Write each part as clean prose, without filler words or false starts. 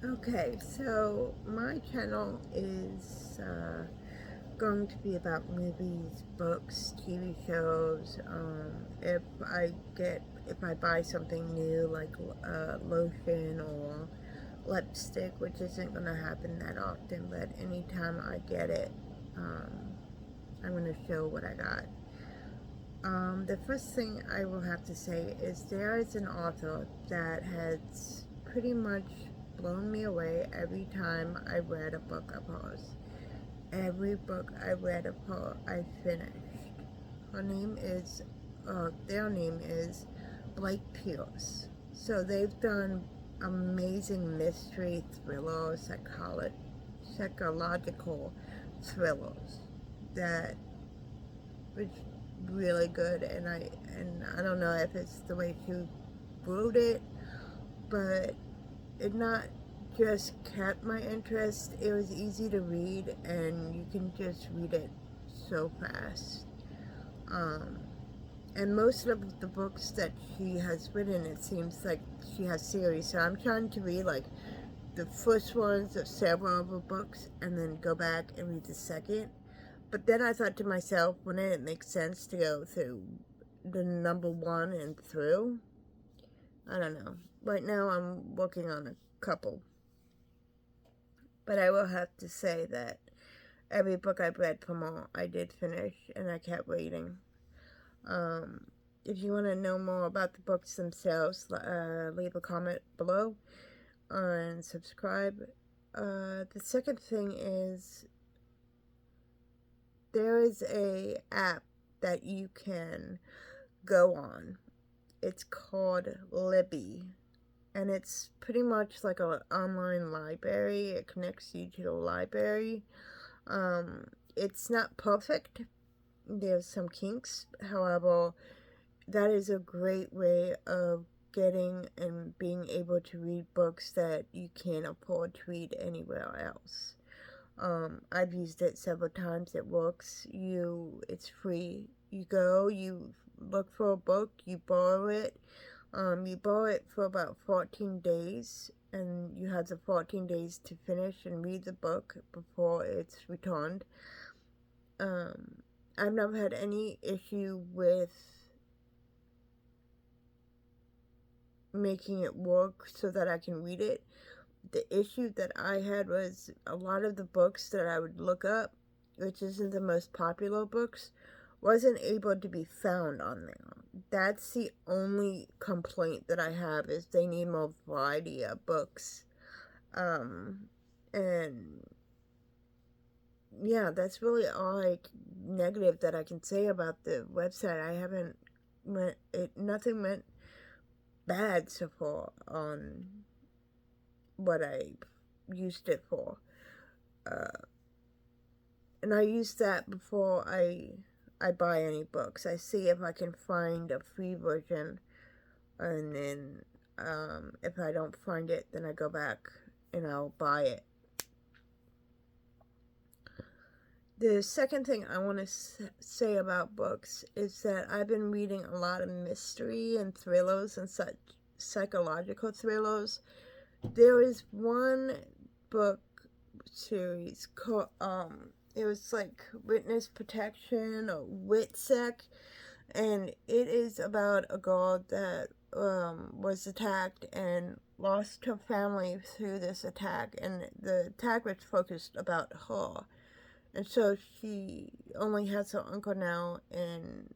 Okay, so my channel is going to be about movies, books, TV shows. If I buy something new like lotion or lipstick, which isn't going to happen that often, but anytime I get it, um, I'm going to show what I got. The first thing I will have to say is there is an author that has pretty much blown me away every time I read a book of hers. Every book I read of her, I finished. Their name is Blake Pierce. So they've done amazing mystery thriller, psychological thrillers that was really good, and I don't know if it's the way she wrote it, but it not just kept my interest. It was easy to read, and you can just read it so fast. Um, and most of the books that she has written, it seems like she has series. So I'm trying to read like the first ones of several of her books, and then go back and read the second. But then I thought to myself, wouldn't it make sense to go through the number one and through? I don't know. Right now I'm working on a couple. But I will have to say that every book I've read from her, I did finish, and I kept reading. Um, if you want to know more about the books themselves, leave a comment below and subscribe. The second thing is there is a app that you can go on. It's called Libby, and it's pretty much like an online library. It connects you to the library. It's not perfect. There's some kinks. However, that is a great way of getting and being able to read books that you can't afford to read anywhere else. I've used it several times. It works. It's free. You go, you look for a book, you borrow it. You borrow it for about 14 days, and you have the 14 days to finish and read the book before it's returned. Um, I've never had any issue with making it work so that I can read it. The issue that I had was a lot of the books that I would look up, which isn't the most popular books, wasn't able to be found on there. That's the only complaint that I have, is they need more variety of books. And yeah, that's really all negative that I can say about the website. I haven't nothing went bad so far on what I used it for. Uh, and I use that before I buy any books. I see if I can find a free version, and then if I don't find it, then I go back and I'll buy it. The second thing I want to say about books is that I've been reading a lot of mystery and thrillers and such psychological thrillers. There is one book series called it was like Witness Protection or WITSEC, and it is about a girl that was attacked and lost her family through this attack, and the attack was focused about her, and so she only has her uncle now, and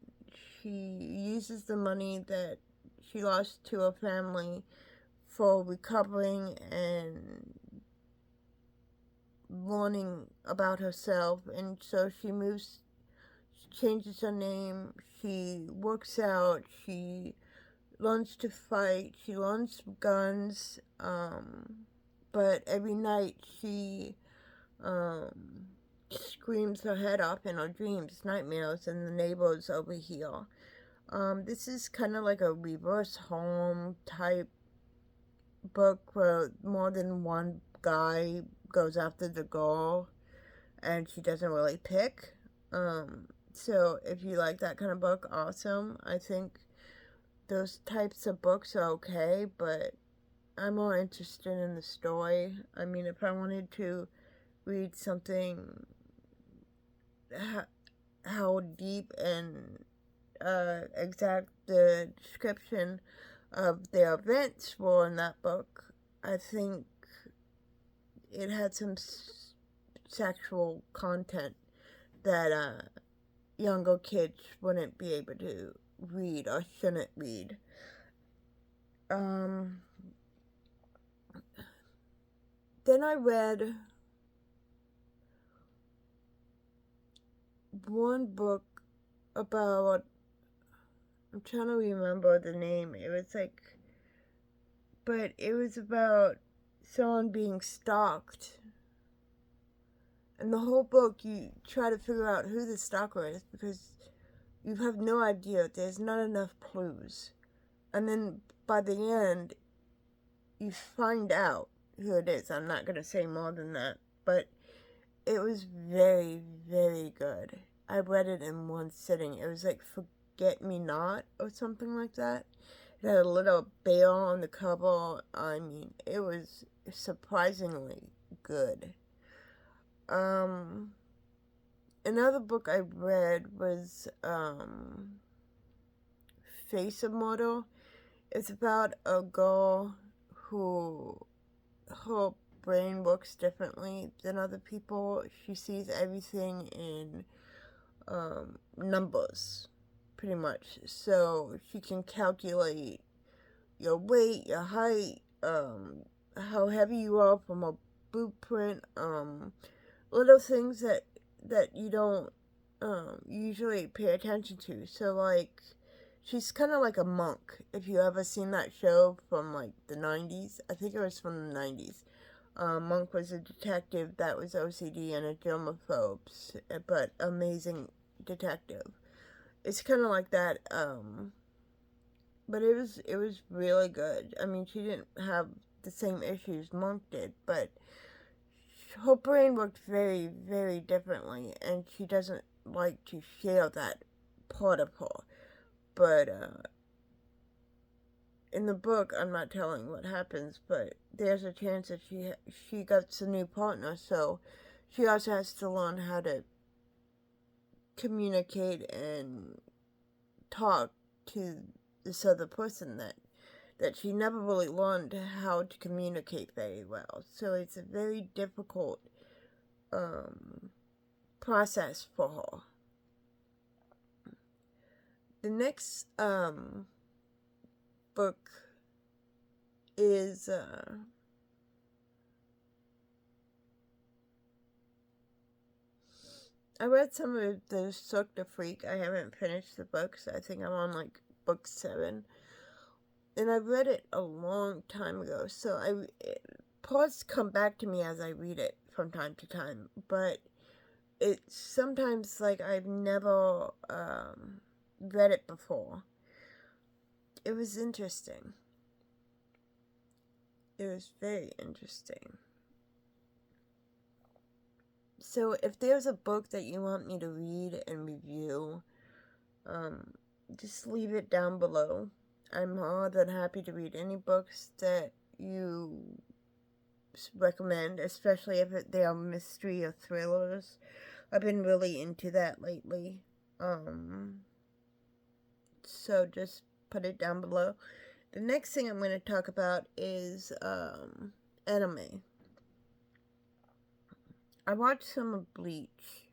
she uses the money that she lost to her family for recovering and learning about herself. And so she changes her name, she works out, she learns to fight, she learns guns, but every night she screams her head off in her dreams, nightmares, and the neighbors over here. This is kind of like a reverse home type book where more than one guy goes after the girl and she doesn't really pick. So if you like that kind of book, awesome. I think those types of books are okay, but I'm more interested in the story. I mean, if I wanted to read something, how deep and exact the description of the events were in that book, I think it had some sexual content that younger kids wouldn't be able to read or shouldn't read. Then I read one book about, I'm trying to remember the name. It was but it was about someone being stalked. And the whole book, you try to figure out who the stalker is because you have no idea. There's not enough clues. And then by the end, you find out who it is. I'm not going to say more than that. But it was very, very good. I read it in one sitting. It was like Forget Me Not or something like that. It had a little bear on the cover. I mean, it was surprisingly good. Another book I read was Face Immortal. It's about a girl who, her brain works differently than other people. She sees everything in numbers, pretty much. So she can calculate your weight, your height, how heavy you are from a blueprint, little things that you don't usually pay attention to. So, like, she's kind of like a monk. If you ever seen that show from, like, the 90s, I think it was from the 90s. Monk was a detective that was OCD and a germaphobe, but amazing detective. It's kind of like that, but it was really good. I mean, she didn't have the same issues Monk did, but her brain worked very, very differently, and she doesn't like to share that part of her. But in the book, I'm not telling what happens, but there's a chance that she gets a new partner, so she also has to learn how to communicate and talk to this other person that she never really learned how to communicate very well. So it's a very difficult process for her. The next book is I read some of the Cirque du Freak. I haven't finished the books. I think I'm on like book 7. And I read it a long time ago, so parts come back to me as I read it from time to time, but it's sometimes like I've never read it before. It was interesting. It was very interesting. So if there's a book that you want me to read and review, just leave it down below. I'm more than happy to read any books that you recommend, especially if they are mystery or thrillers. I've been really into that lately. So just put it down below. The next thing I'm going to talk about is anime. I watched some of Bleach,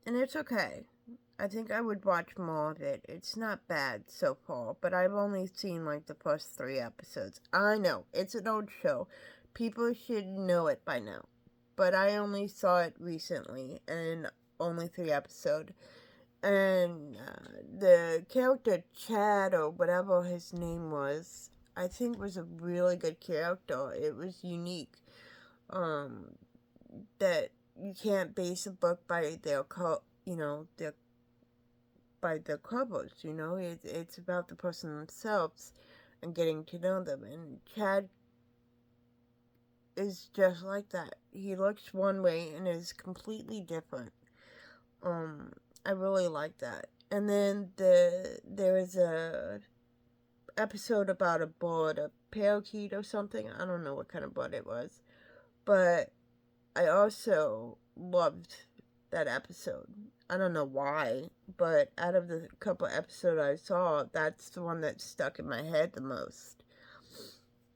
and it's okay. I think I would watch more of it. It's not bad so far, but I've only seen like the first 3 episodes. I know, it's an old show. People should know it by now. But I only saw it recently, and only 3 episodes. And the character Chad, or whatever his name was, I think was a really good character. It was unique. That you can't base a book by their by the covers, it's about the person themselves and getting to know them. And Chad is just like that. He looks one way and is completely different. I really like that. And then there is a episode about a bird, a parakeet or something. I don't know what kind of bird it was. But I also loved that episode. I don't know why, but out of the couple episodes I saw, that's the one that stuck in my head the most.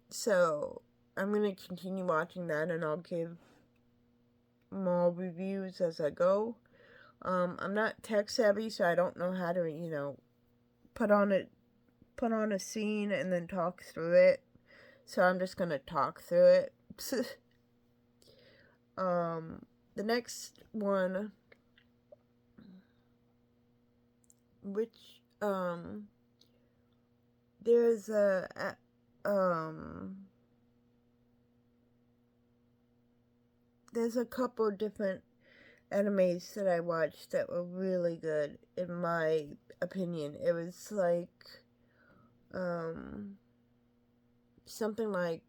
So I'm going to continue watching that, and I'll give more reviews as I go. I'm not tech savvy, so I don't know how to, put on a scene and then talk through it. So I'm just gonna talk through it. The next one, which there's there's a couple different animes that I watched that were really good, in my opinion. It was like, something like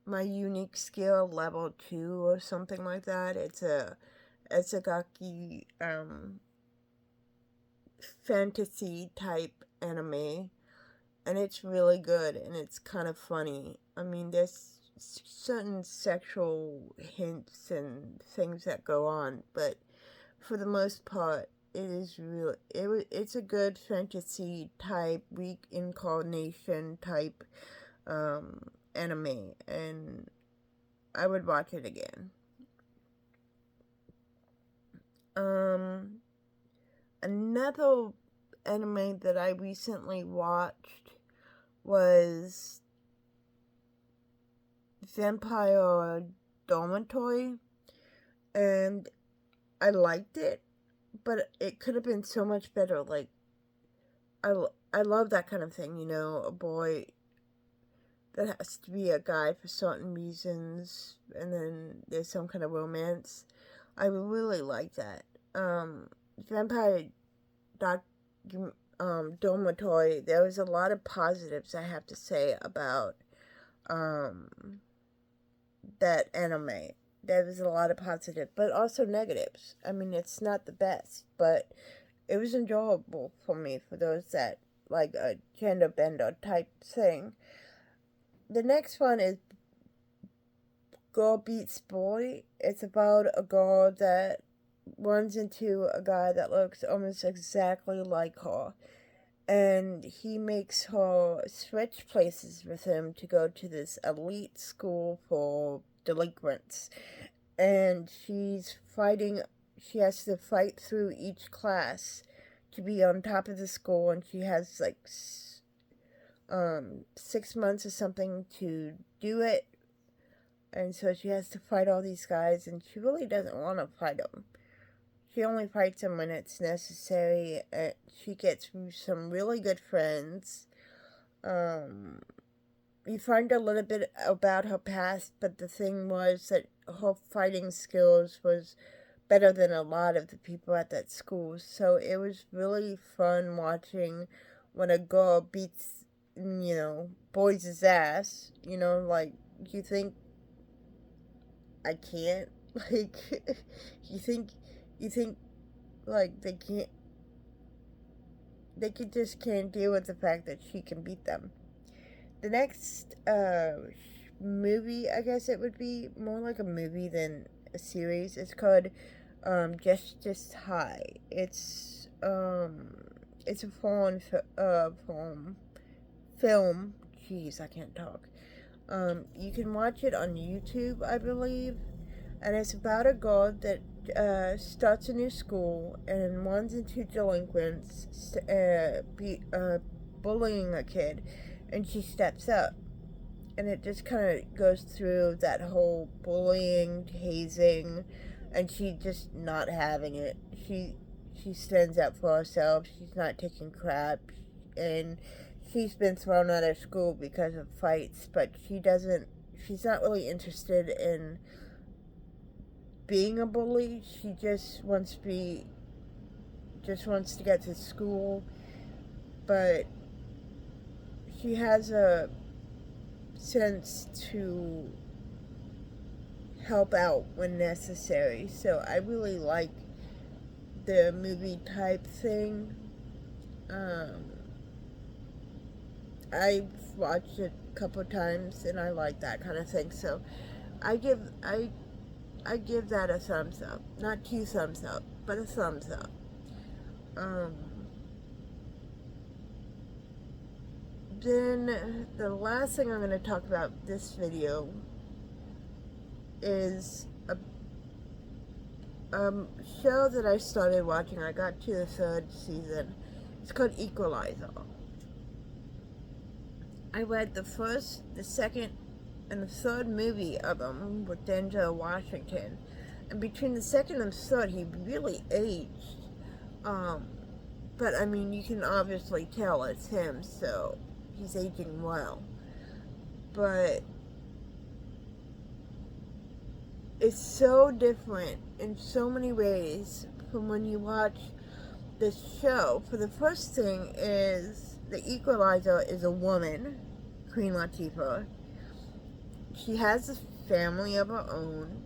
My Unique Skill Level 2 or something like that. It's a Isagaki, fantasy type anime, and it's really good, and it's kind of funny. I mean, there's certain sexual hints and things that go on, but for the most part, it's a good fantasy type, reincarnation type anime, and I would watch it again. Another anime that I recently watched was Vampire Dormitory, and I liked it, but it could have been so much better. Like, I love that kind of thing, a boy that has to be a guy for certain reasons, and then there's some kind of romance. I really like that. Vampire Dormitory, there was a lot of positives, I have to say, about that anime. There was a lot of positive, but also negatives. I mean, it's not the best, but it was enjoyable for me, for those that like a gender bender type thing. The next one is Girl Beats Boy. It's about a girl that runs into a guy that looks almost exactly like her, and he makes her switch places with him to go to this elite school for delinquents, and she has to fight through each class to be on top of the school, and she has like 6 months or something to do it, and so she has to fight all these guys, and she really doesn't want to fight them. She only fights them when it's necessary. She gets some really good friends. You find a little bit about her past, but the thing was that her fighting skills was better than a lot of the people at that school. So it was really fun watching when a girl beats, boys' ass. Like, you think, I can't? Like, you think, like, they just can't deal with the fact that she can beat them. The next movie, I guess it would be more like a movie than a series. It's called Just High. It's a foreign film. Jeez, I can't talk. You can watch it on YouTube, I believe, and it's about a girl that starts a new school and runs into delinquents bullying a kid, and she steps up, and it just kind of goes through that whole bullying, hazing, and she just not having it. She stands up for herself. She's not taking crap, and she's been thrown out of school because of fights, but she's not really interested in being a bully. She just wants to get to school, but she has a sense to help out when necessary. So I really like the movie type thing. I've watched it a couple times and I like that kind of thing. So I give I give that a thumbs up. Not 2 thumbs up, but a thumbs up. Um, then the last thing I'm going to talk about this video is a show that I started watching. I got to the 3rd season. It's called Equalizer. I read the 1st, the 2nd, and the 3rd movie of them with Denzel Washington. And between the 2nd and 3rd, he really aged. But I mean, you can obviously tell it's him, so he's aging well. But it's so different in so many ways from when you watch this show. For the first thing is, the Equalizer is a woman, Queen Latifah. She has a family of her own.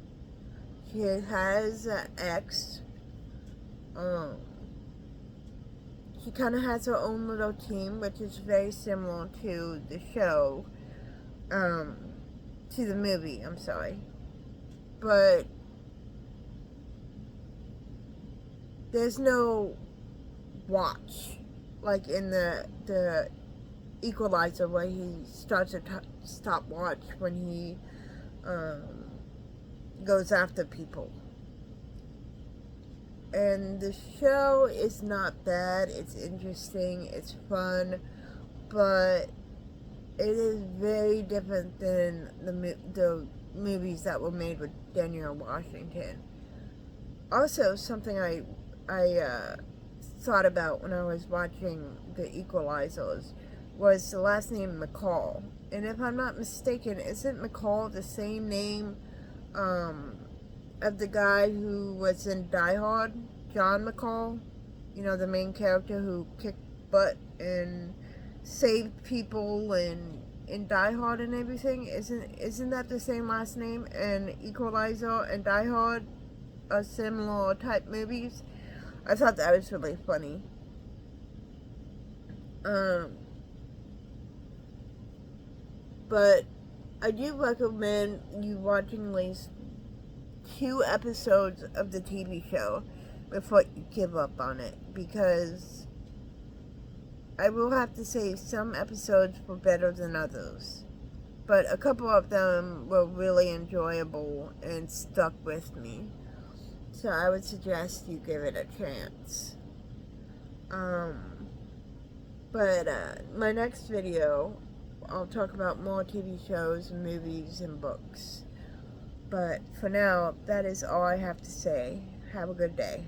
She has an ex. She kind of has her own little team, which is very similar to the show, to the movie, I'm sorry. But there's no watch, like in the Equalizer, where he starts a stopwatch when he goes after people. And the show is not bad. It's interesting. It's fun, but it is very different than the movies that were made with Denzel Washington. Also, something I thought about when I was watching The Equalizers was the last name McCall. And if I'm not mistaken, isn't McCall the same name of the guy who was in Die Hard, John McCall? You know, the main character who kicked butt and saved people and in Die Hard and everything. Isn't that the same last name? And Equalizer and Die Hard are similar type movies. I thought that was really funny. But I do recommend you watching at least 2 episodes of the TV show before you give up on it, because I will have to say some episodes were better than others, but a couple of them were really enjoyable and stuck with me, so I would suggest you give it a chance. But my next video, I'll talk about more TV shows, movies, and books. But for now, that is all I have to say. Have a good day.